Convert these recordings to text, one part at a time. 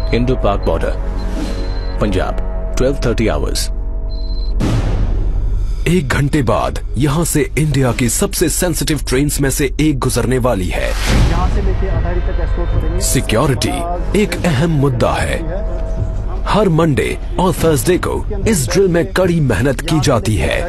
Indo-Pak border, Punjab, 12:30 hours. 1 घंटे बाद यहाँ से इंडिया की सबसे सेंसिटिव ट्रेन्स में से एक गुजरने वाली है। यहाँ से लेके अटारी तक एस्कॉर्ट करेंगे। सिक्योरिटी एक अहम मुद्दा है। हर मंडे और थर्सडे को इस ड्रिल में कड़ी मेहनत की जाती है।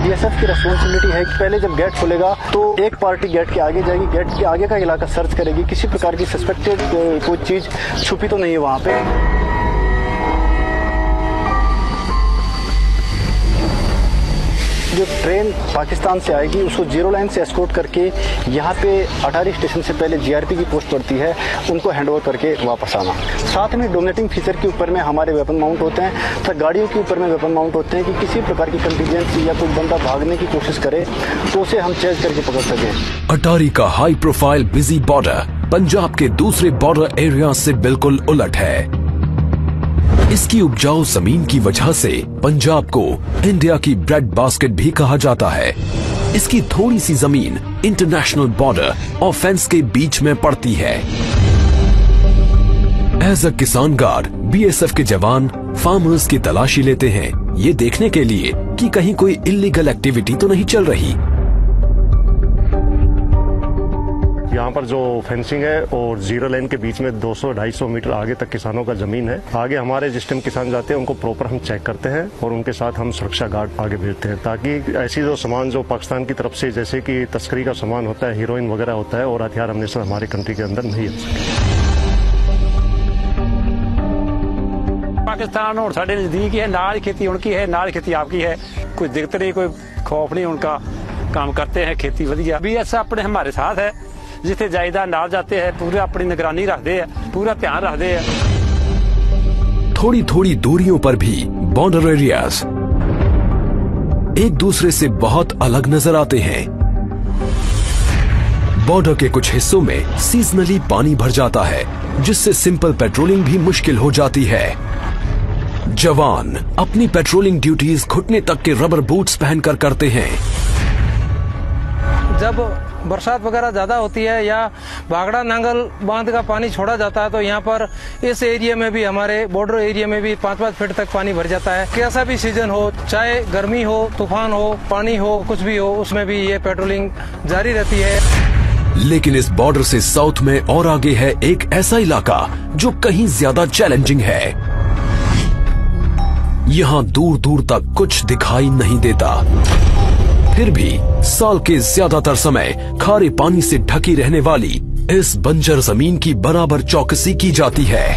बीएसएफ की रिस्पॉन्सिबिलिटी है कि पहले जब गेट खुलेगा तो एक पार्टी गेट के आगे जाएगी, गेट के आगे का इलाका सर्च करेगी, किसी प्रकार की सस्पेक्टेड कोई चीज छुपी तो नहीं है वहाँ पे। जो ट्रेन पाकिस्तान से आएगी उसको जीरो लाइन से एस्कॉर्ट करके यहाँ पे अटारी स्टेशन से पहले जीआरपी की पोस्ट पड़ती है, उनको हैंडओवर करके वापस आना। साथ में डोमिनेटिंग फीचर के ऊपर में हमारे वेपन माउंट होते हैं तथा गाड़ियों के ऊपर में वेपन माउंट होते हैं कि किसी प्रकार की कंटीजेंसी या कोई बंदा भागने की कोशिश करे तो उसे हम चेज करके पकड़ सके। अटारी का high profile busy border Punjab के दूसरे बॉर्डर एरिया से बिल्कुल उलट है। इसकी उपजाऊ जमीन की वजह से पंजाब को इंडिया की ब्रेड बास्केट भी कहा जाता है। इसकी थोड़ी सी जमीन इंटरनेशनल बॉर्डर और फेंस के बीच में पड़ती है। एज अ किसान गार्ड बीएसएफ के जवान फार्मर्स की तलाशी लेते हैं, ये देखने के लिए कि कहीं कोई इलीगल एक्टिविटी तो नहीं चल रही। यहाँ पर जो फेंसिंग है और जीरो लाइन के बीच में 200-250 मीटर आगे तक किसानों का जमीन है। आगे हमारे जिस टाइम किसान जाते हैं उनको प्रॉपर हम चेक करते हैं और उनके साथ हम सुरक्षा गार्ड आगे भेजते हैं ताकि ऐसी जो सामान जो पाकिस्तान की तरफ से जैसे कि तस्करी का सामान होता है, हीरोइन वगैरह होता है और हथियार हमेशा हमारे कंट्री के अंदर नहीं आ सके। पाकिस्तान और साढ़े नजदीक है, नाल खेती उनकी है, नाल खेती आपकी है, कोई दिक्कत नहीं, कोई खौफ नहीं, उनका काम करते हैं, खेती वधिया। बीएसएफ अपने हमारे साथ है, जिथे जायदा नाल जाते हैं पूरा अपनी निगरानी रखते हैं, पूरा ध्यान रखते हैं। थोड़ी थोड़ी दूरियों पर भी बॉर्डर एरियाज एक दूसरे से बहुत अलग नजर आते हैं। बॉर्डर के कुछ हिस्सों में सीजनली पानी भर जाता है, जिससे सिंपल पेट्रोलिंग भी मुश्किल हो जाती है। जवान अपनी पेट्रोलिंग ड्यूटीज घुटने तक के रबर बूट्स पहनकर करते हैं। जब बरसात वगैरह ज्यादा होती है या भागड़ा नांगल बांध का पानी छोड़ा जाता है तो यहाँ पर इस एरिया में भी, हमारे बॉर्डर एरिया में भी 5-5 फीट तक पानी भर जाता है। कैसा भी सीजन हो, चाहे गर्मी हो, तूफान हो, पानी हो, कुछ भी हो, उसमें भी ये पेट्रोलिंग जारी रहती है। लेकिन इस बॉर्डर से साउथ में और आगे है एक ऐसा इलाका जो कहीं ज्यादा चैलेंजिंग है। यहाँ दूर दूर तक कुछ दिखाई नहीं देता, फिर भी साल के ज्यादातर समय खारे पानी से ढकी रहने वाली इस बंजर जमीन की बराबर चौकसी की जाती है।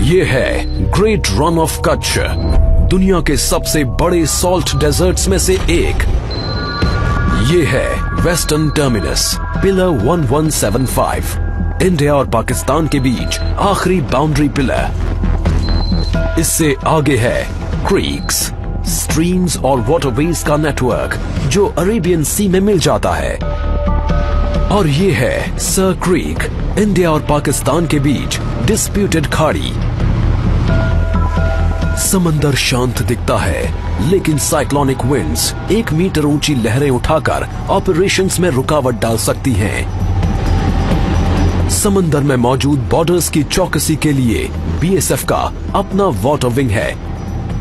ये है ग्रेट रन ऑफ कच्छ, दुनिया के सबसे बड़े सॉल्ट डेजर्ट्स में से एक। ये है वेस्टर्न टर्मिनस, पिलर 1175, इंडिया और पाकिस्तान के बीच आखिरी बाउंड्री पिलर। इससे आगे है क्रीक्स, स्ट्रीम्स और वाटरवेज का नेटवर्क जो अरेबियन सी में मिल जाता है। और ये है सर क्रीक, इंडिया और पाकिस्तान के बीच डिस्प्यूटेड खाड़ी। समंदर शांत दिखता है, लेकिन साइक्लोनिक विंड्स 1 मीटर ऊंची लहरें उठाकर ऑपरेशंस में रुकावट डाल सकती हैं। समंदर में मौजूद बॉर्डर्स की चौकसी के लिए बीएसएफ का अपना वाटर विंग है।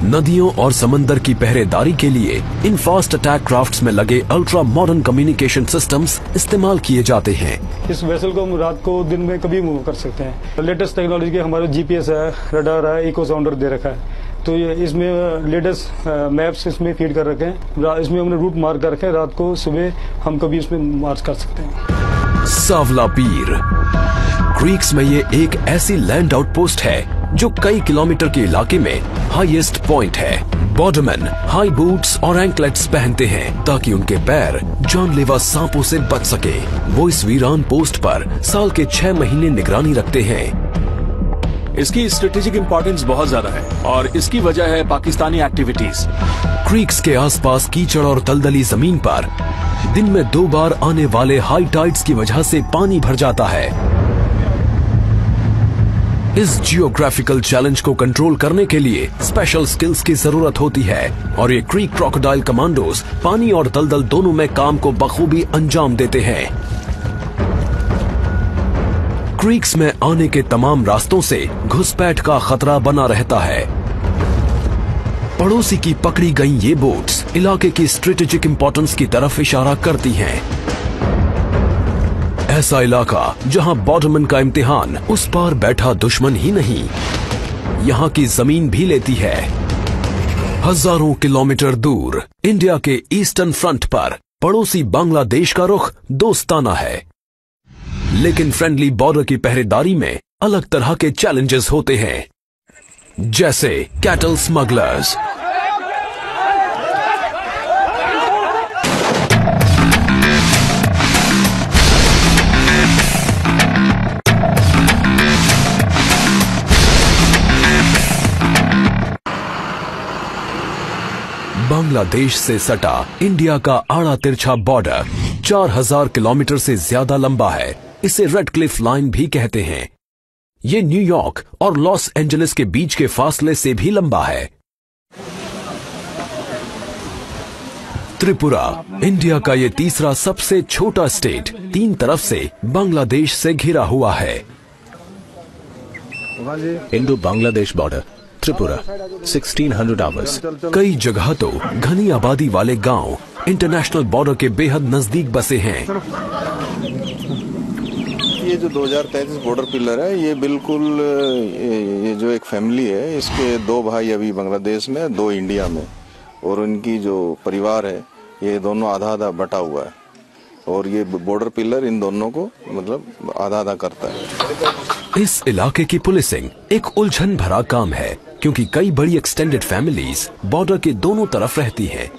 नदियों और समंदर की पहरेदारी के लिए इन फास्ट अटैक क्राफ्ट्स में लगे अल्ट्रा मॉडर्न कम्युनिकेशन सिस्टम्स इस्तेमाल किए जाते हैं। इस वेसल को हम रात को दिन में कभी मूव कर सकते हैं। लेटेस्ट टेक्नोलॉजी के हमारे जीपीएस है, रडार है, इको साउंडर दे रखा है, तो ये इसमें लेटेस्ट मैप्स इसमें फीड कर रखे हैं। इसमें हमने रूट मार्क कर रखे हैं, रात को सुबह हम कभी इसमें मार्च कर सकते हैं। सावला पीर क्रीक्स में ये एक ऐसी लैंड आउटपोस्ट है जो कई किलोमीटर के इलाके में हाईएस्ट पॉइंट है। बॉर्डरमैन हाई बूट्स और एंकलेट्स पहनते हैं ताकि उनके पैर जानलेवा सांपों से बच सके। वो इस वीरान पोस्ट पर साल के 6 महीने निगरानी रखते हैं। इसकी स्ट्रेटेजिक इंपॉर्टेंस बहुत ज्यादा है और इसकी वजह है पाकिस्तानी एक्टिविटीज। क्रीक्स के आसपास कीचड़ और दलदली जमीन पर दिन में 2 बार आने वाले हाई टाइड्स की वजह से पानी भर जाता है। इस जियोग्राफिकल चैलेंज को कंट्रोल करने के लिए स्पेशल स्किल्स की जरूरत होती है और ये क्रीक क्रोकोडाइल कमांडोज पानी और दलदल दोनों में काम को बखूबी अंजाम देते हैं। क्रीक्स में आने के तमाम रास्तों से घुसपैठ का खतरा बना रहता है। पड़ोसी की पकड़ी गई ये बोट्स इलाके की स्ट्रेटेजिक इंपॉर्टेंस की तरफ इशारा करती हैं। ऐसा इलाका जहां बॉर्डरमैन का इम्तिहान उस पार बैठा दुश्मन ही नहीं, यहाँ की जमीन भी लेती है। हजारों किलोमीटर दूर इंडिया के ईस्टर्न फ्रंट पर पड़ोसी बांग्लादेश का रुख दोस्ताना है, लेकिन फ्रेंडली बॉर्डर की पहरेदारी में अलग तरह के चैलेंजेस होते हैं, जैसे कैटल स्मगलर्स, बांग्लादेश से सटा इंडिया का आड़ा तिरछा बॉर्डर 4000 किलोमीटर से ज्यादा लंबा है। इसे रेड क्लिफ लाइन भी कहते हैं। ये न्यूयॉर्क और लॉस एंजलिस के बीच के फासले से भी लंबा है। त्रिपुरा इंडिया का ये तीसरा सबसे छोटा स्टेट 3 तरफ से बांग्लादेश से घिरा हुआ है। Indo Bangladesh border Tripura 1600 hours. कई जगह तो घनी आबादी वाले गांव इंटरनेशनल बॉर्डर के बेहद नजदीक बसे हैं। ये जो 2033 बॉर्डर पिलर है, ये बिल्कुल ये जो एक फैमिली है, इसके 2 भाई अभी बांग्लादेश में, 2 इंडिया में, और उनकी जो परिवार है ये दोनों आधा आधा बटा हुआ है, और ये बॉर्डर पिलर इन दोनों को मतलब आधा आधा करता है। इस इलाके की पुलिसिंग एक उलझन भरा काम है, क्योंकि कई बड़ी एक्सटेंडेड फैमिलीज बॉर्डर के दोनों तरफ रहती हैं।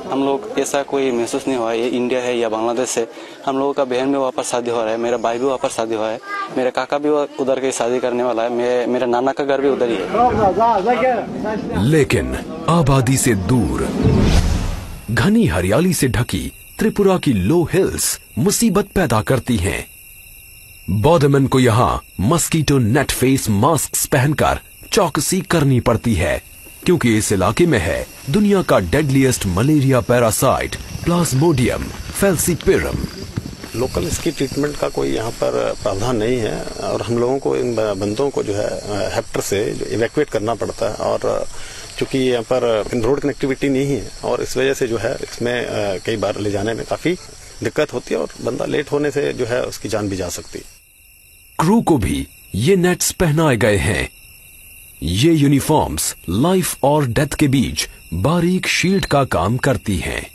हम लोग ऐसा कोई महसूस नहीं हुआ ये इंडिया है या बांग्लादेश है। हम लोगों का बहन भी वापस शादी हो रहा है, मेरा भाई भी वापस शादी हुआ है, मेरा काका भी उधर की शादी करने वाला है, मेरा नाना का घर भी उधर ही है। लेकिन आबादी से दूर घनी हरियाली से ढकी त्रिपुरा की लो हिल्स मुसीबत पैदा करती हैं। बॉर्डरमैन को यहाँ मस्कीटो नेट फेस मास्क पहनकर चौकसी करनी पड़ती है, क्योंकि इस इलाके में है दुनिया का deadliest malaria parasite plasmodium falciparum. Local इसकी ट्रीटमेंट का कोई यहाँ पर प्रावधान नहीं है, और हम लोगों को इन बंदों को जो है हेक्टर से इवैक्यूएट करना पड़ता है, और चूंकि यहाँ पर रोड कनेक्टिविटी नहीं है, और इस वजह से जो है इसमें कई बार ले जाने में काफी दिक्कत होती है, और बंदा लेट होने से जो है उसकी जान भी जा सकती है। क्रू को भी ये नेट्स पहनाए गए हैं। ये यूनिफॉर्म्स लाइफ और डेथ के बीच बारीक शील्ड का काम करती हैं,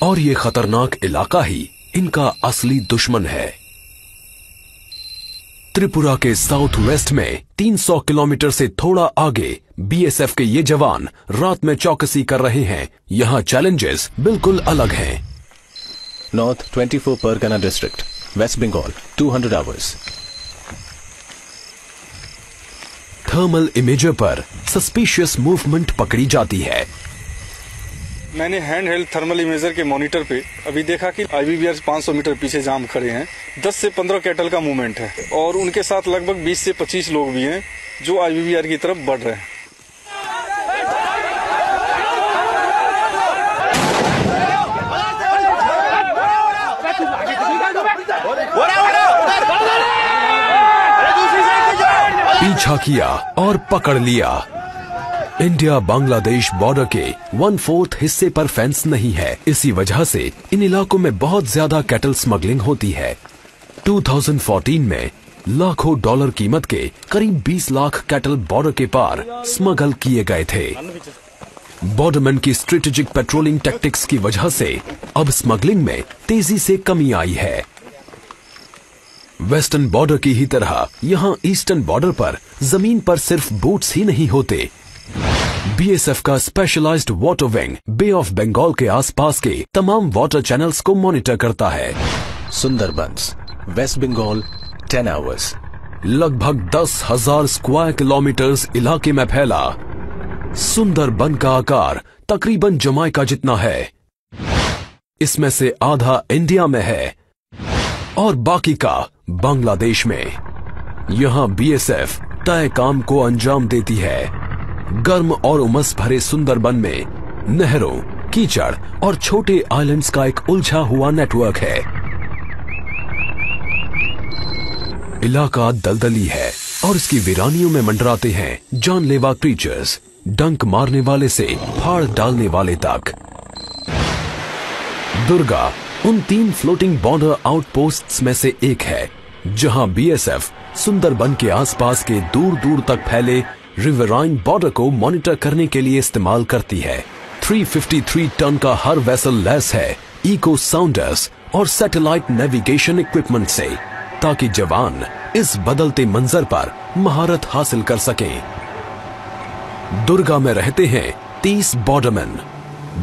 और ये खतरनाक इलाका ही इनका असली दुश्मन है। त्रिपुरा के साउथ वेस्ट में 300 किलोमीटर से थोड़ा आगे बीएसएफ के ये जवान रात में चौकसी कर रहे हैं। यहाँ चैलेंजेस बिल्कुल अलग हैं। North 24 Parganas district, West Bengal 200 hours. Thermal imager पर सस्पिशियस मूवमेंट पकड़ी जाती है। मैंने हैंड हेल्ड थर्मल इमेजर के मॉनिटर पे अभी देखा कि आईबीबीआर 500 मीटर पीछे जाम खड़े हैं। 10 से 15 कैटल का मूवमेंट है, और उनके साथ लगभग 20 से 25 लोग भी हैं जो आईबीबीआर की तरफ बढ़ रहे हैं। पीछा किया और पकड़ लिया। इंडिया बांग्लादेश बॉर्डर के 1/4 हिस्से पर फेंस नहीं है, इसी वजह से इन इलाकों में बहुत ज्यादा कैटल स्मगलिंग होती है। 2014 में लाखों डॉलर कीमत के करीब 20 लाख कैटल बॉर्डर के पार स्मगल किए गए थे। बॉर्डरमैन की स्ट्रेटेजिक पेट्रोलिंग टैक्टिक्स की वजह से अब स्मगलिंग में तेजी से कमी आई है। वेस्टर्न बॉर्डर की ही तरह यहाँ ईस्टर्न बॉर्डर पर जमीन पर सिर्फ बोट्स ही नहीं होते। बीएसएफ का specialised water wing Bay of Bengal के आसपास के तमाम वाटर चैनल्स को मॉनिटर करता है। Sundarbans, West Bengal 10 hours. लगभग 10,000 स्क्वायर किलोमीटर्स इलाके में फैला सुंदरबन का आकार तकरीबन जमाइका जितना है। इसमें से आधा इंडिया में है और बाकी का बांग्लादेश में। यहाँ बीएसएफ तय काम को अंजाम देती है। गर्म और उमस भरे सुंदरबन में नहरों, कीचड़ और छोटे आइलैंड्स का एक उलझा हुआ नेटवर्क है। इलाका दलदली है और इसकी वीरानियों में मंडराते हैं जानलेवा क्रीचर्स, डंक मारने वाले से फाड़ डालने वाले तक। दुर्गा उन 3 फ्लोटिंग बॉर्डर आउटपोस्ट्स में से एक है जहां बीएसएफ सुंदरबन के आसपास के दूर दूर तक फैले रिवराइन बॉर्डर को मॉनिटर करने के लिए इस्तेमाल करती है। 353 टन का हर वेसल लैस है इको साउंडर्स और सैटेलाइट नेविगेशन इक्विपमेंट से, ताकि जवान इस बदलते मंजर पर महारत हासिल कर सकें। दुर्गा में रहते हैं 30 बॉर्डरमैन।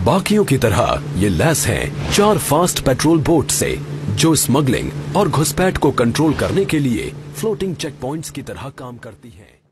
बाकियों की तरह ये लैस हैं 4 फास्ट पेट्रोल बोट से, जो स्मगलिंग और घुसपैठ को कंट्रोल करने के लिए फ्लोटिंग चेक पॉइंट्स की तरह काम करती हैं।